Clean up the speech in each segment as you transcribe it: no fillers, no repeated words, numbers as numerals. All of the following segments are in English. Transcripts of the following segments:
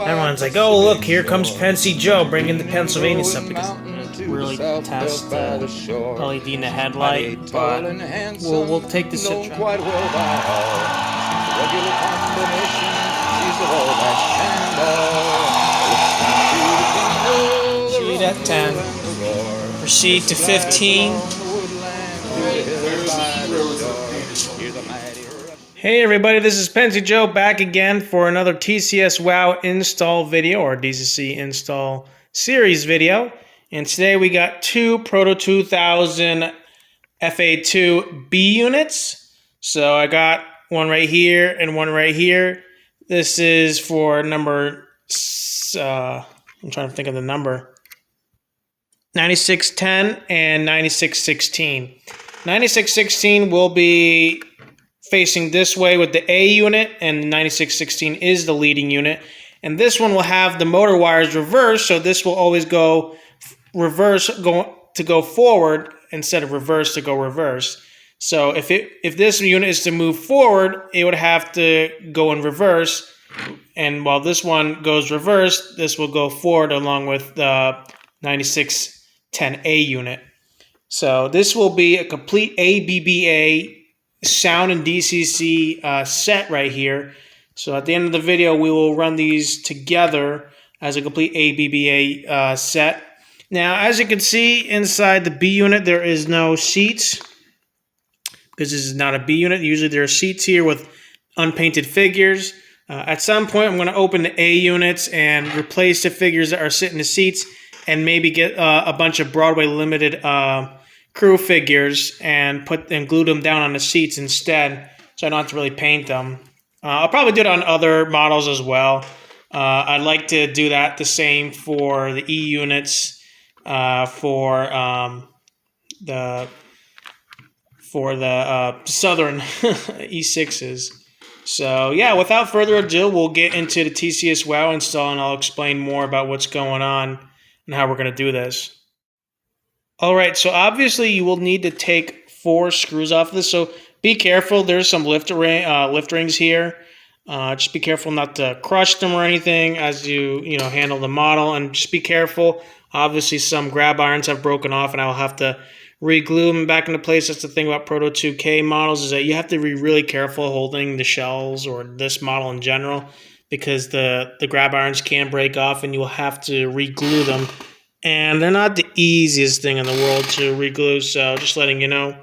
Everyone's like, oh, look, here comes Pensy Joe bringing the Pennsylvania stuff because really test LED in the headlight, but we'll take this quite well by all. Regular combination, she's all that Sheet at 10. Proceed to 15. Hey everybody, this is Pensy Joe back again for another TCS WOW install video or DCC install series video. And today we got two Proto 2000 FA2 B units. So I got one right here and one right here. This is for number, I'm trying to think of the number, 9610 and 9616. 9616 will be facing this way with the A unit, and 9616 is the leading unit. And this one will have the motor wires reversed, so this will always go reverse to go forward instead of reverse to go reverse. So if this unit is to move forward, it would have to go in reverse, and while this one goes reverse, this will go forward along with the 9610A unit. So this will be a complete ABBA sound and DCC set right here. So at the end of the video, we will run these together as a complete ABBA set. Now, as you can see inside the B unit, there is no seats because this is not a B unit. Usually there are seats here with unpainted figures. At some point, I'm going to open the A units and replace the figures that are sitting in the seats and maybe get a bunch of Broadway Limited crew figures and glue them down on the seats instead, so I don't have to really paint them. I'll probably do it on other models as well. I'd like to do that the same for the E units, for the Southern E6s. So yeah, without further ado, we'll get into the TCS WOW install, and I'll explain more about what's going on and how we're going to do this. All right, so obviously you will need to take 4 screws off of this, so be careful. There's some lift rings here. Just be careful not to crush them or anything as you handle the model, and just be careful. Obviously, some grab irons have broken off, and I will have to re-glue them back into place. That's the thing about Proto 2K models, is that you have to be really careful holding the shells or this model in general, because the grab irons can break off, and you will have to re-glue them. And they're not the easiest thing in the world to re-glue, so just letting you know.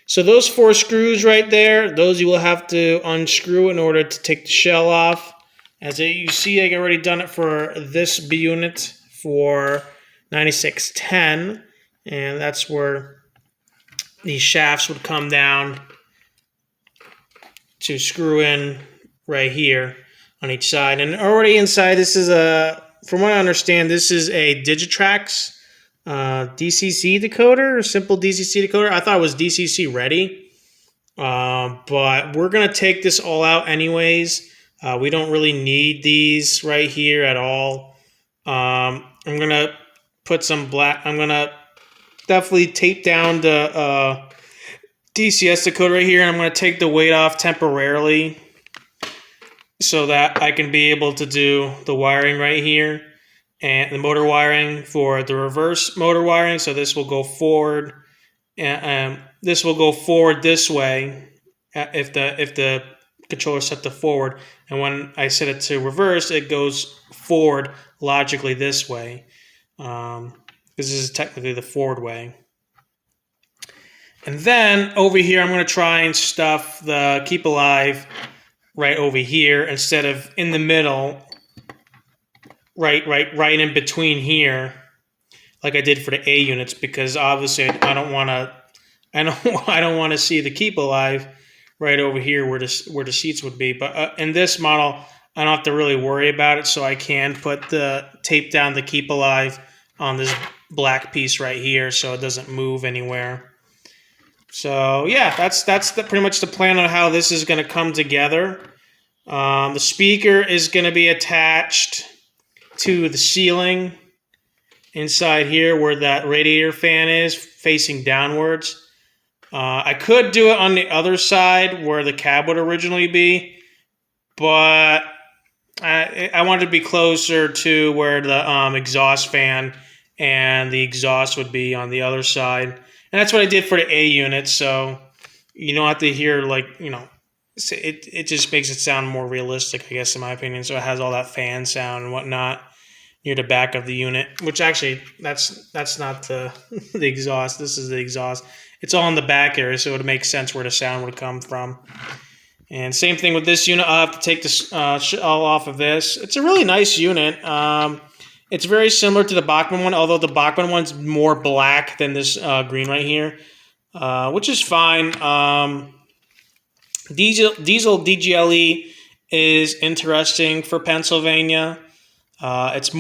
So those 4 screws right there, those you will have to unscrew in order to take the shell off. As you see, I already done it for this B unit for 9610, and that's where these shafts would come down to screw in right here on each side. And already inside, this is from what I understand, this is a Digitrax DCC decoder, or simple DCC decoder. I thought it was DCC ready, but we're going to take this all out anyways. We don't really need these right here at all. I'm going to put some black, I'm going to definitely tape down the DCS decoder right here, and I'm going to take the weight off temporarily so that I can be able to do the wiring right here and the motor wiring for the reverse motor wiring. So this will go forward, and this will go forward this way if the controller is set to forward, and when I set it to reverse, it goes forward logically this way. This is technically the forward way. And then over here, I'm going to try and stuff the Keep Alive right over here instead of in the middle, right in between here, like I did for the A units, because obviously I don't want to see the Keep Alive right over here where the seats would be. But in this model, I don't have to really worry about it, so I can tape down the Keep Alive on this black piece right here, so it doesn't move anywhere. So yeah, that's pretty much the plan on how this is going to come together. The speaker is going to be attached to the ceiling inside here where that radiator fan is, facing downwards. I could do it on the other side where the cab would originally be, but I wanted to be closer to where the exhaust fan and the exhaust would be on the other side, and that's what I did for the A unit. So you don't have to hear it just makes it sound more realistic, I guess, in my opinion. So it has all that fan sound and whatnot near the back of the unit, which actually that's not the the exhaust. This is the exhaust. It's all in the back area, so it would make sense where the sound would come from. And same thing with this unit. I'll have to take this all off of this. It's a really nice unit. It's very similar to the Bachmann one, although the Bachmann one's more black than this green right here, which is fine. Diesel DGLE is interesting for Pennsylvania. It's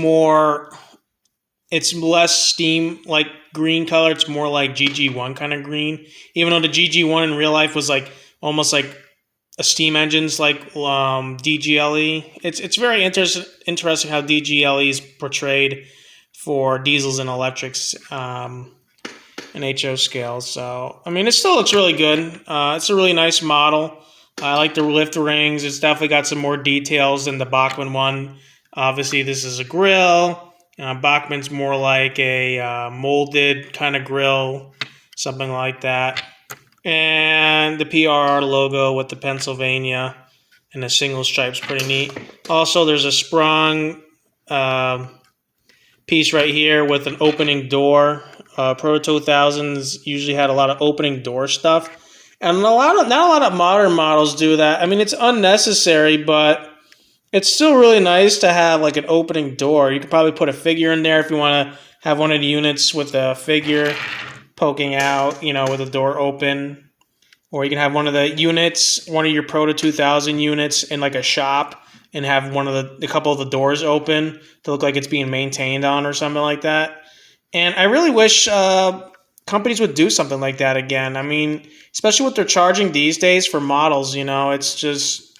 less steam like green color. It's more like GG1 kind of green. Even though the GG1 in real life was almost like a steam engine's DGLE. It's very interesting how DGLE is portrayed for diesels and electrics and HO scales. So I mean, it still looks really good. It's a really nice model. I like the lift rings. It's definitely got some more details than the Bachmann one. Obviously, this is a grill. Bachmann's more like a molded kind of grill, something like that. And the PRR logo with the Pennsylvania and the single stripe's pretty neat. Also, there's a sprung piece right here with an opening door. Proto 2000s usually had a lot of opening door stuff. And not a lot of modern models do that. I mean, it's unnecessary, but it's still really nice to have like an opening door. You could probably put a figure in there if you want to have one of the units with a figure poking out, with the door open. Or you can have one of the units, one of your Proto 2000 units in like a shop and have a couple of the doors open to look like it's being maintained on or something like that. And I really wish companies would do something like that again. I mean, especially what they're charging these days for models, it's just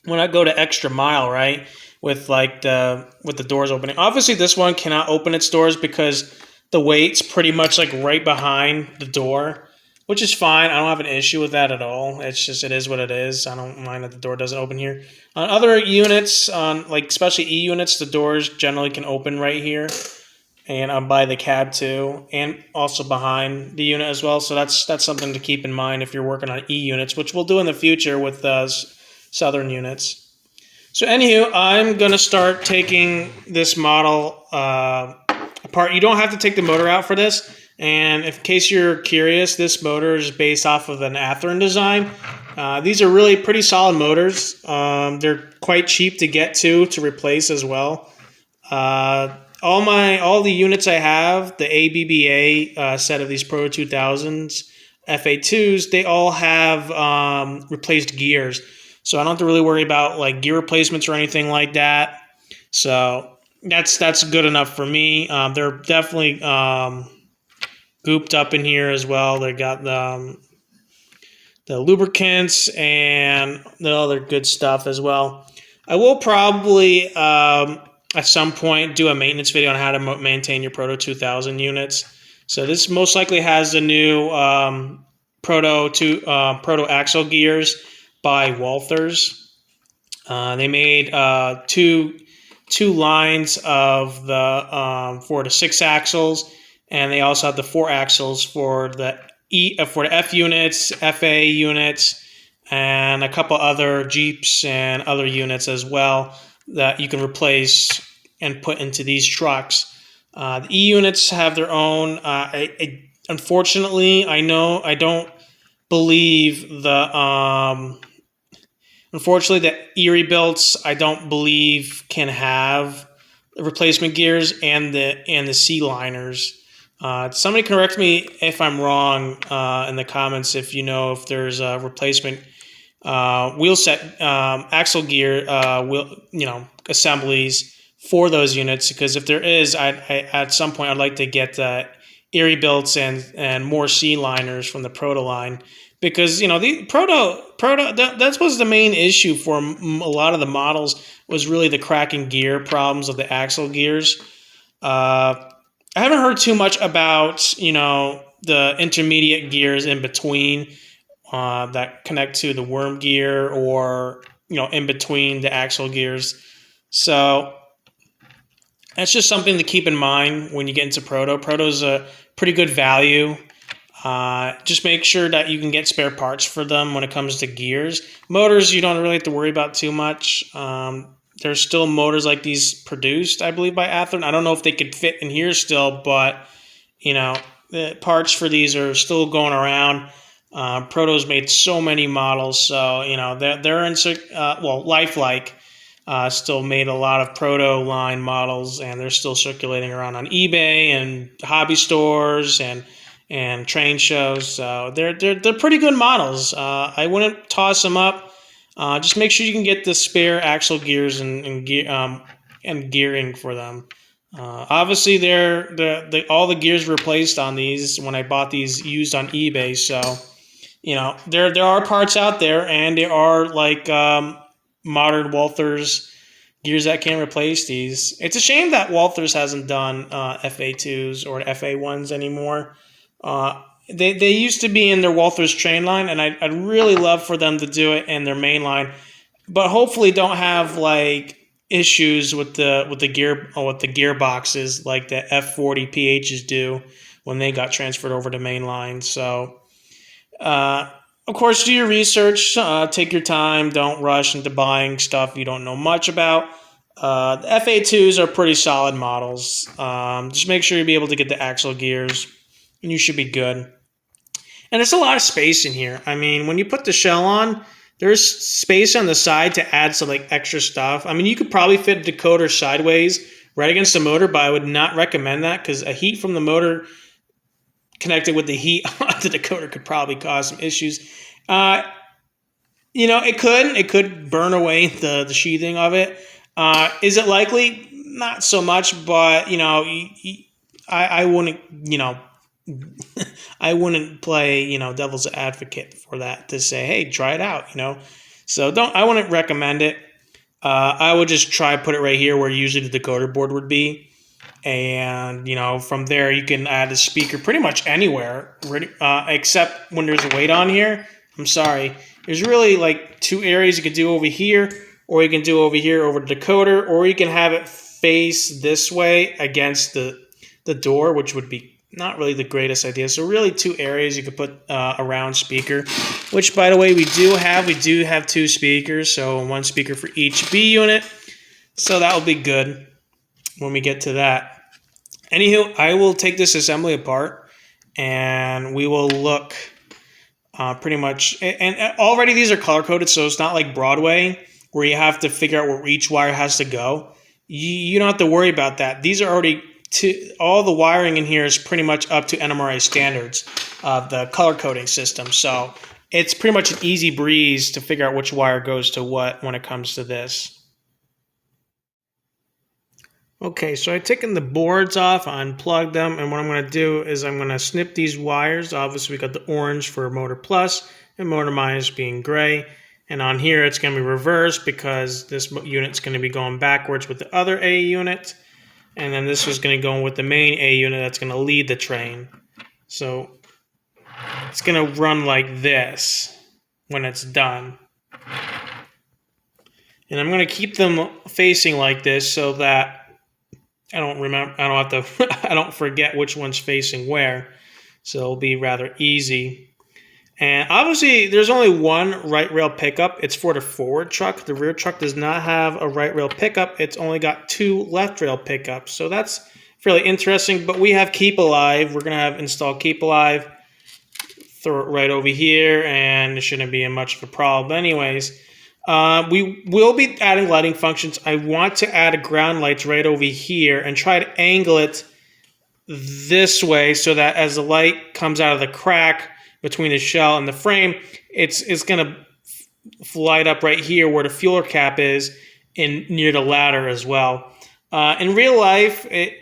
when I go to extra mile, right? With the doors opening. Obviously, this one cannot open its doors because the weight's pretty much like right behind the door, which is fine. I don't have an issue with that at all. It's just, it is what it is. I don't mind that the door doesn't open here. On other units, especially E units, the doors generally can open right here. And by the cab too, and also behind the unit as well. So that's something to keep in mind if you're working on E units, which we'll do in the future with Southern units. So anywho, I'm going to start taking this model apart. You don't have to take the motor out for this. And in case you're curious, this motor is based off of an Athearn design. These are really pretty solid motors. They're quite cheap to get to replace as well. All the units I have, the ABBA set of these Proto 2000s, FA2s, they all have replaced gears. So I don't have to really worry about like gear replacements or anything like that. So that's good enough for me. They're definitely gooped up in here as well. They got the lubricants and the other good stuff as well. I will probably at some point do a maintenance video on how to maintain your Proto 2000 units. So this most likely has the new Proto axle gears by Walthers. They made two lines of the for the 6 axles, and they also have the 4 axles for the F units, FA units, and a couple other Jeeps and other units as well that you can replace and put into these trucks. The E units have their own. Unfortunately, I don't believe the Erie builds I don't believe can have the replacement gears and the C liners. Somebody correct me if I'm wrong in the comments if you know if there's a replacement wheel set axle gear assemblies for those units, because if there is, I at some point I'd like to get Erie belts and more C liners from the Proto line, because the Proto that was the main issue for a lot of the models, was really the cracking gear problems of the axle gears. I haven't heard too much about the intermediate gears in between that connect to the worm gear, or in between the axle gears. So that's just something to keep in mind when you get into Proto. Proto's a pretty good value. Just make sure that you can get spare parts for them when it comes to gears. Motors, you don't really have to worry about too much. There's still motors like these produced, I believe, by Athlon. I don't know if they could fit in here still, but the parts for these are still going around. Proto's made so many models, so they're in. Lifelike still made a lot of Proto line models, and they're still circulating around on eBay and hobby stores and train shows. So they're pretty good models. I wouldn't toss them up. Just make sure you can get the spare axle gears and gearing for them. Obviously, all the gears replaced on these when I bought these used on eBay. So there are parts out there, and there are like modern Walthers gears that can replace these. It's a shame that Walthers hasn't done FA2s or FA1s anymore. They used to be in their Walthers train line, and I'd really love for them to do it in their main line, but hopefully don't have like issues with the gearboxes like the F40 PHs do when they got transferred over to mainline. So of course, do your research, take your time, don't rush into buying stuff you don't know much about. The FA2s are pretty solid models. Just make sure you be able to get the axle gears, and you should be good. And there's a lot of space in here. I mean, when you put the shell on, there's space on the side to add some like extra stuff. I mean, you could probably fit a decoder sideways right against the motor, but I would not recommend that because a heat from the motor connected with the heat on the decoder could probably cause some issues. It could burn away the sheathing of it. Is it likely? Not so much, but I wouldn't I wouldn't play devil's advocate for that to say, hey, try it out. So I wouldn't recommend it. I would just try put it right here where usually the decoder board would be. And from there you can add a speaker pretty much anywhere, except when there's a weight on here. I'm sorry, there's really like two areas you can do over here, or you can do over here over the decoder, or you can have it face this way against the door, which would be not really the greatest idea. So really two areas you could put a round speaker, which by the way we do have two speakers, so one speaker for each B unit, so that will be good when we get to that. Anywho, I will take this assembly apart and we will look pretty much, and already these are color coded, so it's not like Broadway where you have to figure out where each wire has to go. You don't have to worry about that. These are already all the wiring in here is pretty much up to NMRA standards of the color coding system. So it's pretty much an easy breeze to figure out which wire goes to what when it comes to this. Okay, so I've taken the boards off, unplugged them, and what I'm going to do is I'm going to snip these wires. Obviously, we got the orange for motor plus and motor minus being gray. And on here, it's going to be reversed because this unit's going to be going backwards with the other A unit. And then this is going to go with the main A unit that's going to lead the train. So it's going to run like this when it's done. And I'm going to keep them facing like this so that I don't forget which one's facing where. So it'll be rather easy. And obviously, there's only one right rail pickup. It's for the forward truck. The rear truck does not have a right rail pickup. It's only got two left rail pickups. So that's fairly interesting. But we have Keep Alive. We're going to have installed Keep Alive. Throw it right over here, and it shouldn't be much of a problem anyways. We will be adding lighting functions. I want to add a ground lights right over here and try to angle it this way so that as the light comes out of the crack between the shell and the frame, it's going to light up right here where the fueler cap is and near the ladder as well. In real life, B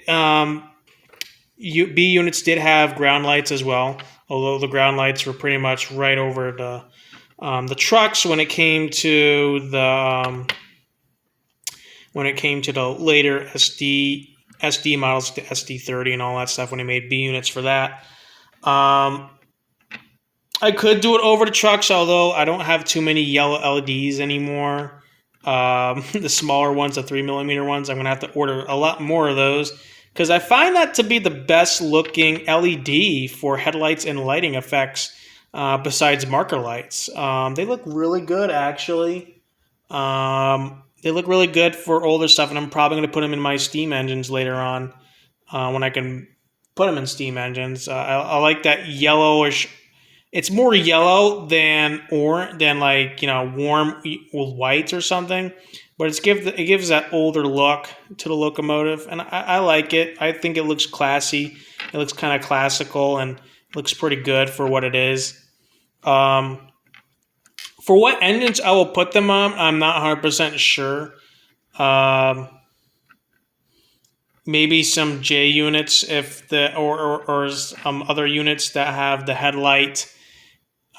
units did have ground lights as well, although the ground lights were pretty much right over the trucks when it came to the later SD models, the SD30 and all that stuff, when they made B units for that. I could do it over the trucks, although I don't have too many yellow LEDs anymore. the smaller ones, the 3mm ones. I'm going to have to order a lot more of those because I find that to be the best looking LED for headlights and lighting effects besides marker lights. They look really good, actually. They look really good for older stuff, and I'm probably going to put them in my steam engines later on when I can put them in steam engines. I like that yellowish. It's more yellow than like, you know, warm with whites or something, but it gives that older look to the locomotive, and I like it. I think it looks classy. It looks kind of classical and looks pretty good for what it is. For what engines I will put them on, I'm not 100% sure. Maybe some J units or some other units that have the headlight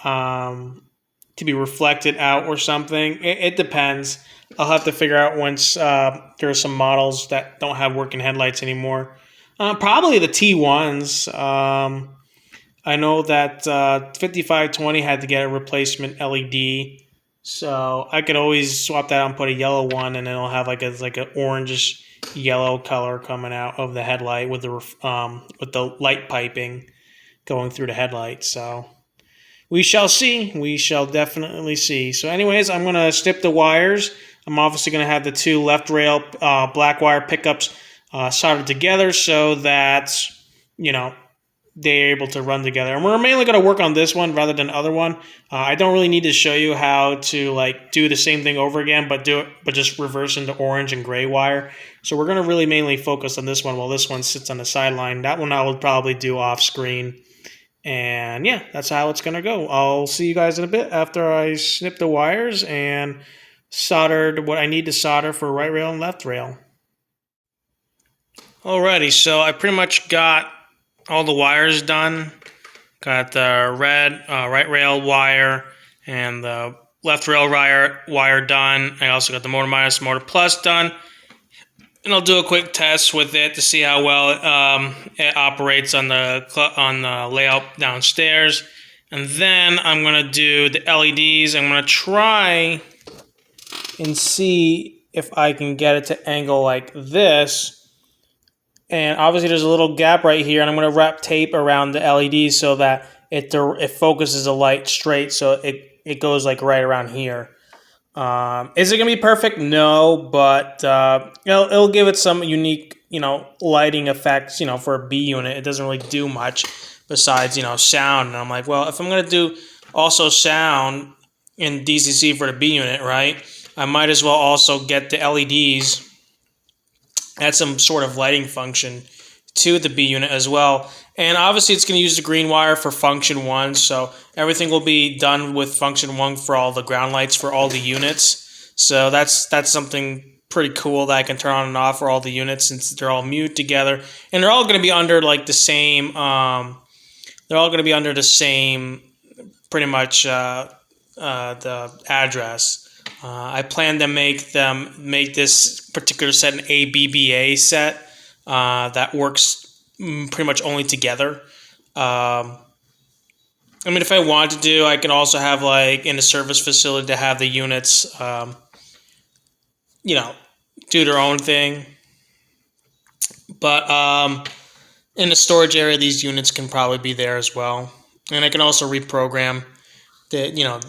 to be reflected out or something. It depends. I'll have to figure out once there are some models that don't have working headlights anymore. Probably the T1s. I know that 5520 had to get a replacement LED, so I could always swap that out and put a yellow one, and then it'll have like an orangish yellow color coming out of the headlight with the light piping going through the headlight. So we shall see. We shall definitely see. So anyways, I'm going to snip the wires. I'm obviously going to have the two left rail black wire pickups soldered together so that, you know, they're able to run together. And we're mainly going to work on this one rather than the other one. I don't really need to show you how to like do the same thing over again, but just reverse into orange and gray wire. So we're going to really mainly focus on this one while this one sits on the sideline. That one I will probably do off screen. And yeah, that's how it's going to go. I'll see you guys in a bit after I snip the wires and soldered what I need to solder for right rail and left rail. Alrighty, so I pretty much got all the wires done. Got the red right rail wire and the left rail wire done. I also got the motor minus, motor plus done. And I'll do a quick test with it to see how well it operates on the layout downstairs. And then I'm going to do the LEDs. I'm going to try and see if I can get it to angle like this. And obviously there's a little gap right here, and I'm going to wrap tape around the LED so that it focuses the light straight, so it goes like right around here. Is it going to be perfect? No, but it'll give it some unique, you know, lighting effects, you know, for a B unit. It doesn't really do much besides, you know, sound. And I'm like, well, if I'm going to do also sound in DCC for the B unit, right, I might as well also get the LEDs, add some sort of lighting function to the B unit as well. And obviously it's going to use the green wire for function 1, so everything will be done with function 1 for all the ground lights for all the units. So that's something pretty cool that I can turn on and off for all the units since they're all mute together. And they're all going to be under like the same pretty much the address. I plan to make this particular set an ABBA set that works pretty much only together. I mean, if I wanted to do, I can also have like in the service facility to have the units, you know, do their own thing. But in the storage area, these units can probably be there as well. And I can also reprogram the, you know,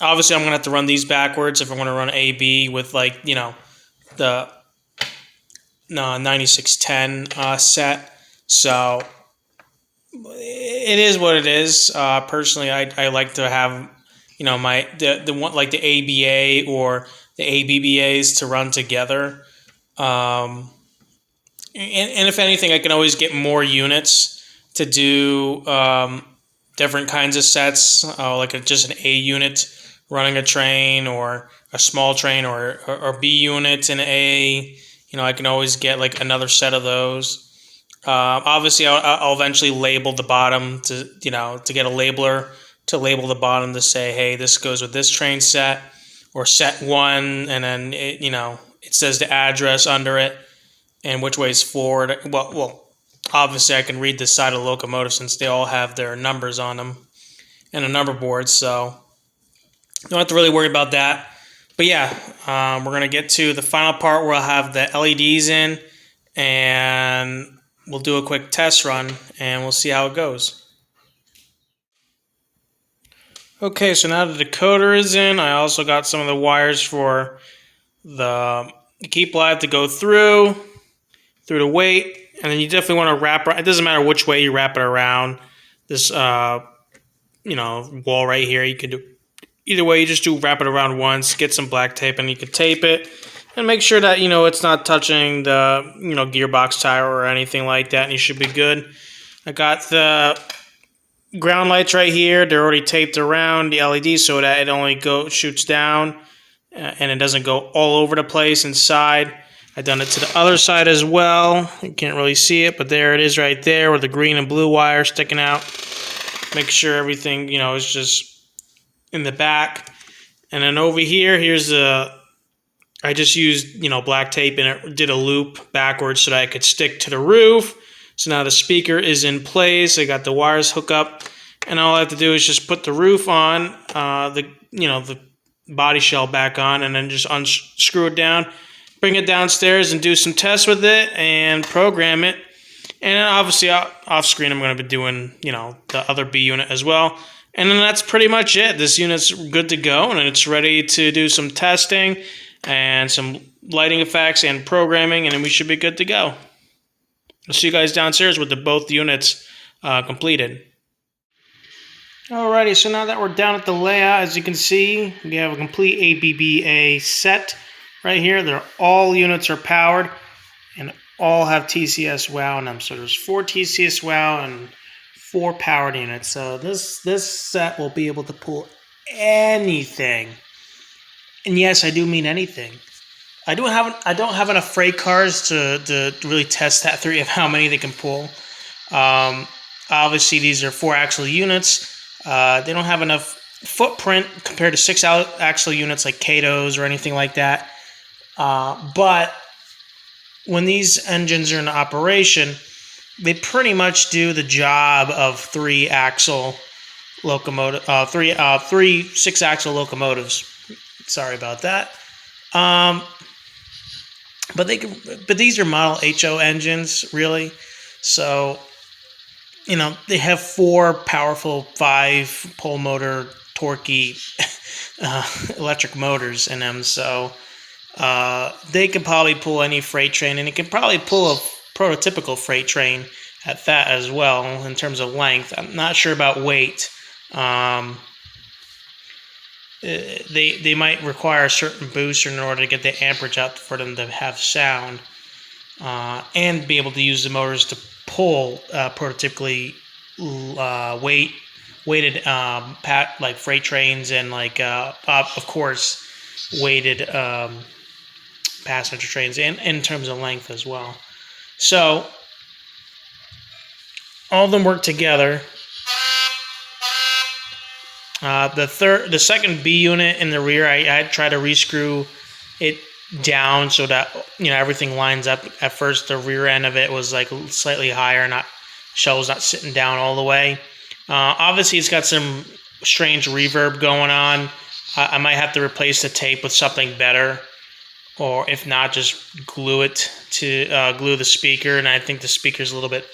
obviously I'm going to have to run these backwards if I want to run AB with like, you know, the 9610 set. So it is what it is. Personally, I like to have, you know, the one like the ABA or the ABBAs to run together. And if anything, I can always get more units to do different kinds of sets, like just an A unit running a train or a small train or B units in A. You know, I can always get like another set of those. Obviously, I'll eventually label the bottom to get a labeler to label the bottom to say, hey, this goes with this train set or set 1, and then it says the address under it and which way is forward. Well, obviously I can read the side of the locomotive since they all have their numbers on them and a number board, so don't have to really worry about that. But yeah, we're going to get to the final part where I'll have the LEDs in, and we'll do a quick test run, and we'll see how it goes. Okay, so now the decoder is in, I also got some of the wires for the keep live to go through the weight, and then you definitely want to wrap it. It doesn't matter which way you wrap it around this, wall right here. You could do either way. You just do wrap it around once, get some black tape, and you can tape it, and make sure that it's not touching the gearbox tire or anything like that, and you should be good. I got the ground lights right here. They're already taped around the LEDs so that it only shoots down and it doesn't go all over the place inside. I've done it to the other side as well. You can't really see it, but there it is right there with the green and blue wire sticking out. Make sure everything, is just in the back. And then over here, I just used, black tape and it did a loop backwards so that I could stick to the roof. So now the speaker is in place. I got the wires hooked up, and all I have to do is just put the roof on, the body shell back on, and then just unscrew it down, bring it downstairs, and do some tests with it and program it. And then obviously off screen, I'm going to be doing the other B unit as well. And then that's pretty much it. This unit's good to go, and it's ready to do some testing and some lighting effects and programming, and then we should be good to go. I'll see you guys downstairs with both units completed. Alrighty, so now that we're down at the layout, as you can see, we have a complete ABBA set right here. All units are powered and all have TCS WOW in them. So there's 4 TCS WOW and 4 powered units. So this set will be able to pull anything. And yes, I do mean anything. I don't have enough freight cars to really test that theory of how many they can pull. Obviously, these are 4-axle units. They don't have enough footprint compared to 6-axle units like Kato's or anything like that. But when these engines are in operation, they pretty much do the job of 3-axle locomotive, 3 6-axle locomotives. Sorry about that. But these are Model HO engines, really. So, they have 4 powerful 5-pole motor, torquey electric motors in them. So they could probably pull any freight train, and it can probably pull a prototypical freight train at that as well in terms of length. I'm not sure about weight. They might require a certain booster in order to get the amperage out for them to have sound, and be able to use the motors to pull prototypically weighted like freight trains and like of course weighted passenger trains, and in terms of length as well. So all of them work together. The second B unit in the rear, I tried to rescrew it down so that everything lines up. At first, the rear end of it was like slightly higher, shell was not sitting down all the way. Obviously, it's got some strange reverb going on. I might have to replace the tape with something better, or if not, just glue it to glue the speaker. And I think the speaker's a little bit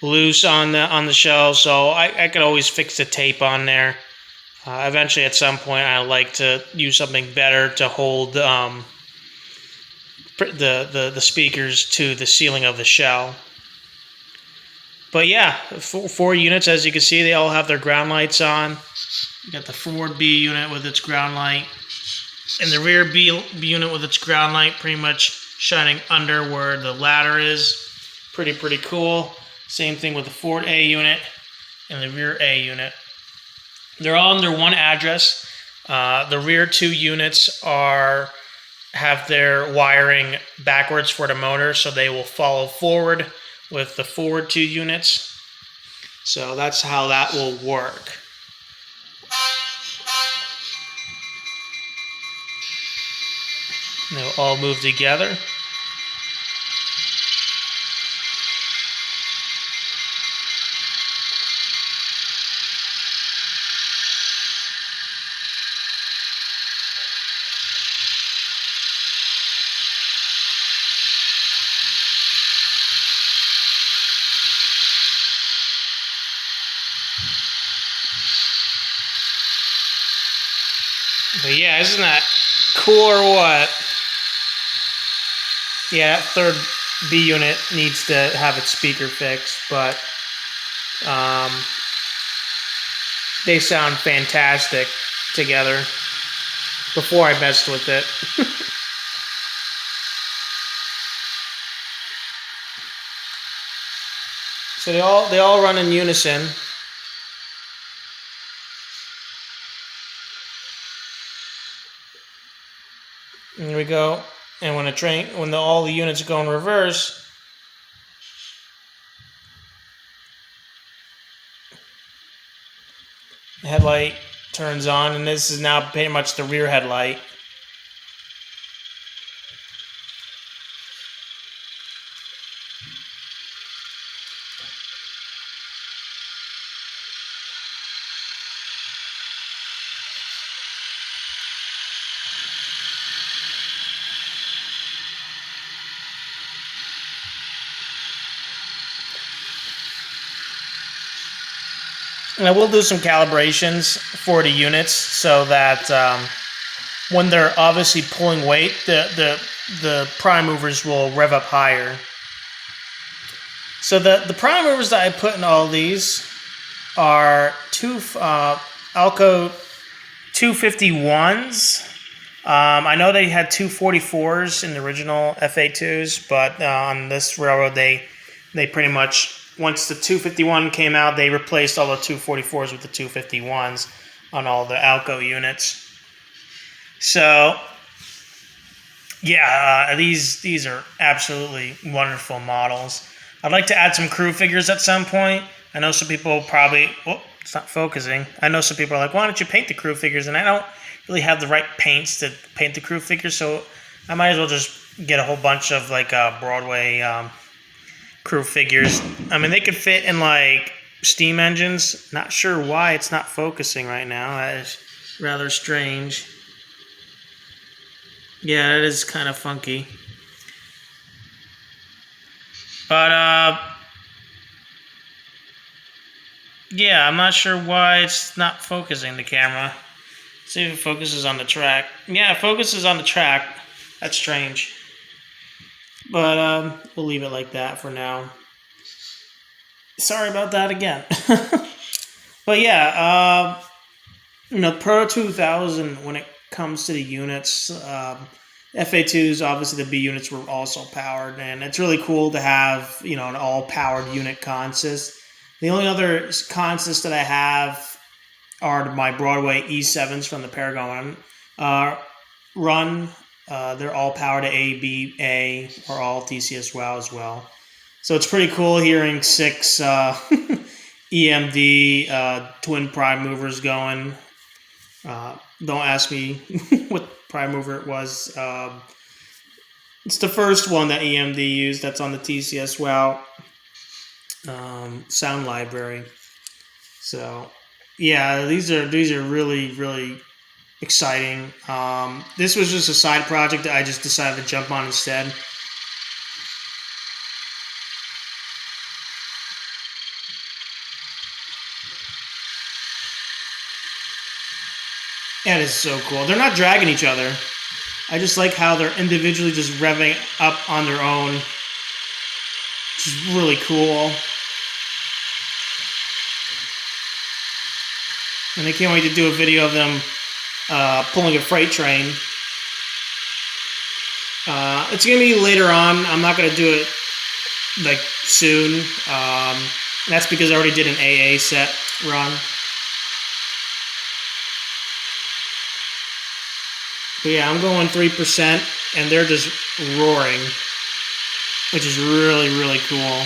loose on the shell, so I could always fix the tape on there. Eventually, at some point, I like to use something better to hold the speakers to the ceiling of the shell. But yeah, 4 units, as you can see, they all have their ground lights on. You got the forward B unit with its ground light, and the rear B unit with its ground light pretty much shining under where the ladder is. Pretty cool. Same thing with the forward A unit and the rear A unit. They're all under one address. The rear 2 units have their wiring backwards for the motor, so they will follow forward with the forward 2 units. So that's how that will work. They'll all move together. But yeah, isn't that cool or what? Yeah, that third B unit needs to have its speaker fixed, but they sound fantastic together before I messed with it. So they all run in unison. And here we go. And when all the units go in reverse, the headlight turns on, and this is now pretty much the rear headlight. And I will do some calibrations for the units so that when they're obviously pulling weight, the prime movers will rev up higher. So the prime movers that I put in all these are two Alco 251s. I know they had 244s in the original FA2s, but on this railroad they pretty much, once the 251 came out, they replaced all the 244s with the 251s on all the Alco units. So, yeah, these are absolutely wonderful models. I'd like to add some crew figures at some point. I know some people probably, it's not focusing. I know some people are like, why don't you paint the crew figures? And I don't really have the right paints to paint the crew figures, so I might as well just get a whole bunch of like Broadway crew figures. I mean, they could fit in like steam engines. Not sure why it's not focusing right now. That is rather strange. Yeah, it is kind of funky. But yeah, I'm not sure why it's not focusing the camera. Let's see if it focuses on the track. Yeah, it focuses on the track. That's strange. But we'll leave it like that for now. Sorry about that again. But yeah, Pro 2000, when it comes to the units, FA2s, obviously the B units were also powered, and it's really cool to have, an all-powered unit consist. The only other consists that I have are my Broadway E7s from the Paragon run. They're all powered to ABBA or all TCS WOW as well. So it's pretty cool hearing 6 EMD twin prime movers going. Don't ask me what prime mover it was. It's the first one that EMD used. That's on the TCS WOW sound library. So yeah, these are really, really exciting. This was just a side project that I just decided to jump on instead. That is so cool. They're not dragging each other. I just like how they're individually just revving up on their own. Which is really cool. And I can't wait to do a video of them pulling a freight train. It's going to be later on. I'm not going to do it like soon. That's because I already did an AA set run. But yeah, I'm going 3%, and they're just roaring, which is really, really cool.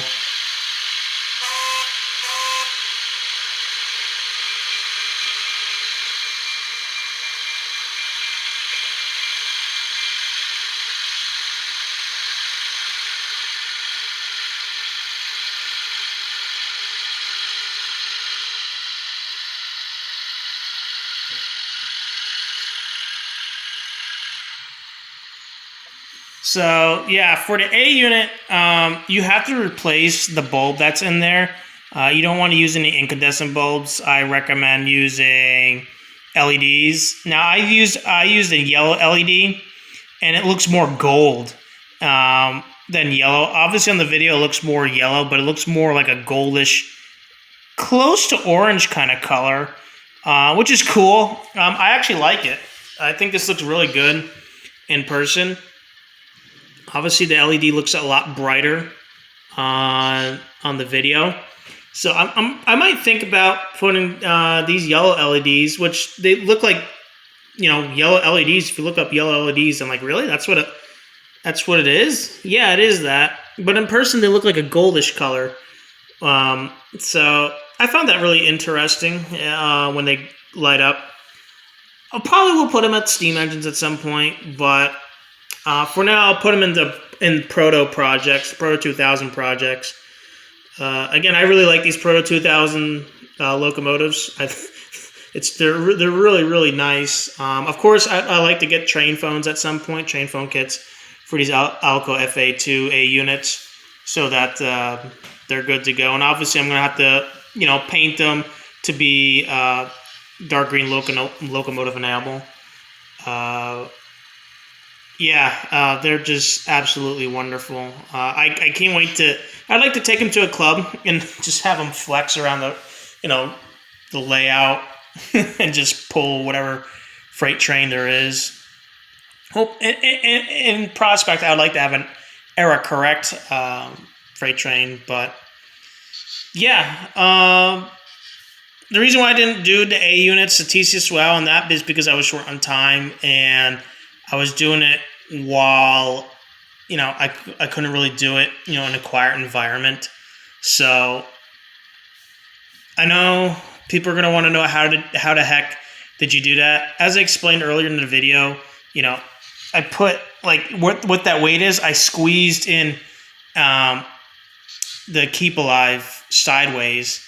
So yeah, for the A unit, you have to replace the bulb that's in there. You don't want to use any incandescent bulbs. I recommend using LEDs. Now I used a yellow LED, and it looks more gold than yellow. Obviously on the video it looks more yellow, but it looks more like a goldish, close to orange kind of color, which is cool. I actually like it. I think this looks really good in person. Obviously the LED looks a lot brighter on the video. So I might think about putting these yellow LEDs, which they look like, yellow LEDs. If you look up yellow LEDs, I'm like, really? That's what it is? Yeah, it is that. But in person, they look like a goldish color. So I found that really interesting when they light up. I probably will put them at steam engines at some point, but for now, I'll put them in Proto projects, Proto 2000 projects. Again, I really like these Proto 2000 locomotives. They're really, really nice. Of course, I like to get train phones at some point, train phone kits for these Alco FA2A units, so that they're good to go. And obviously, I'm going to have to, paint them to be dark green locomotive enamel. They're just absolutely wonderful. I can't wait I'd like to take them to a club and just have them flex around the layout and just pull whatever freight train there is. In prospect, I would like to have an era correct freight train, but yeah. The reason why I didn't do the A units, the TCS WOW, and that is because I was short on time and I was doing it while, I couldn't really do it, in a quiet environment. So I know people are going to want to know how the heck did you do that? As I explained earlier in the video, I put, what that weight is, I squeezed in the Keep Alive sideways,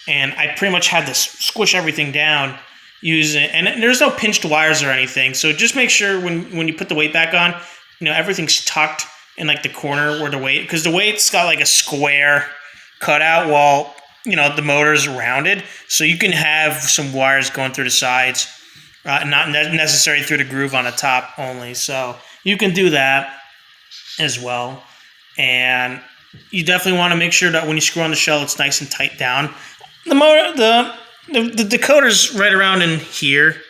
and I pretty much had to squish everything down using, and there's no pinched wires or anything, so just make sure when you put the weight back on, everything's tucked in the corner where the weight, because the weight's got a square cutout while the motor's rounded, so you can have some wires going through the sides, not necessarily through the groove on the top only. So you can do that as well, and you definitely want to make sure that when you screw on the shell, it's nice and tight down. The motor, the decoder's right around in here.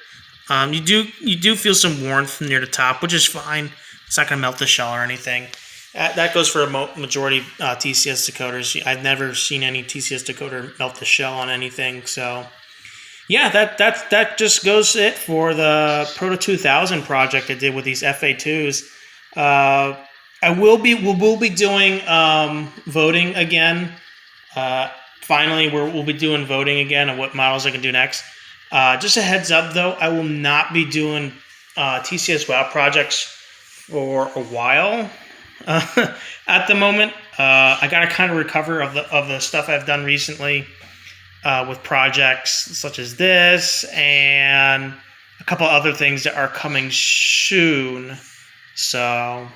You do feel some warmth near the top, which is fine. It's not going to melt the shell or anything. That goes for a majority TCS decoders. I've never seen any TCS decoder melt the shell on anything. So, yeah, that just goes it for the Proto 2000 project I did with these FA2s. We'll be doing voting again. Finally, we'll be doing voting again on what models I can do next. Just a heads up, though, I will not be doing TCS WOW projects for a while. At the moment, I got to kind of recover of the stuff I've done recently with projects such as this and a couple other things that are coming soon. So,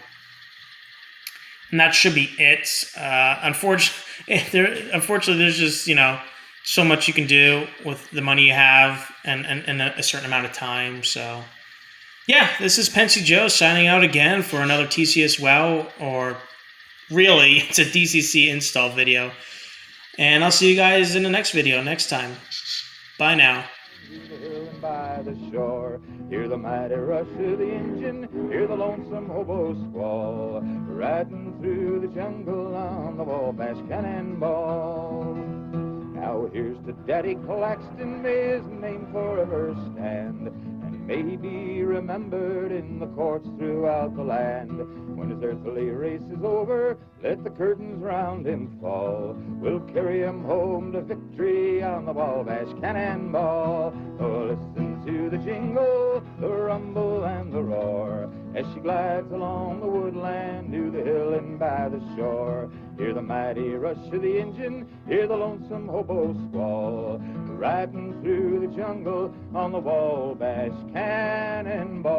and that should be it. Unfortunately, there's just so much you can do with the money you have and a certain amount of time. So. Yeah, this is Pensy Joe signing out again for another TCS WOW, or really, it's a DCC install video. And I'll see you guys in the next video next time. Bye now. By the shore, hear the mighty rush of the engine, hear the lonesome hobo squall, riding through the jungle on the Wabash Cannonball. Now here's to Daddy Claxton, may his name forever stand, and may he be remembered in the courts throughout the land. When his earthly race is over, let the curtains round him fall. We'll carry him home to victory on the Wabash Cannonball. Oh, listen to the jingle, the rumble and the roar, as she glides along the woodland to the hill and by the shore. Hear the mighty rush of the engine, hear the lonesome hobo squall, riding through the jungle on the Wabash Cannonball.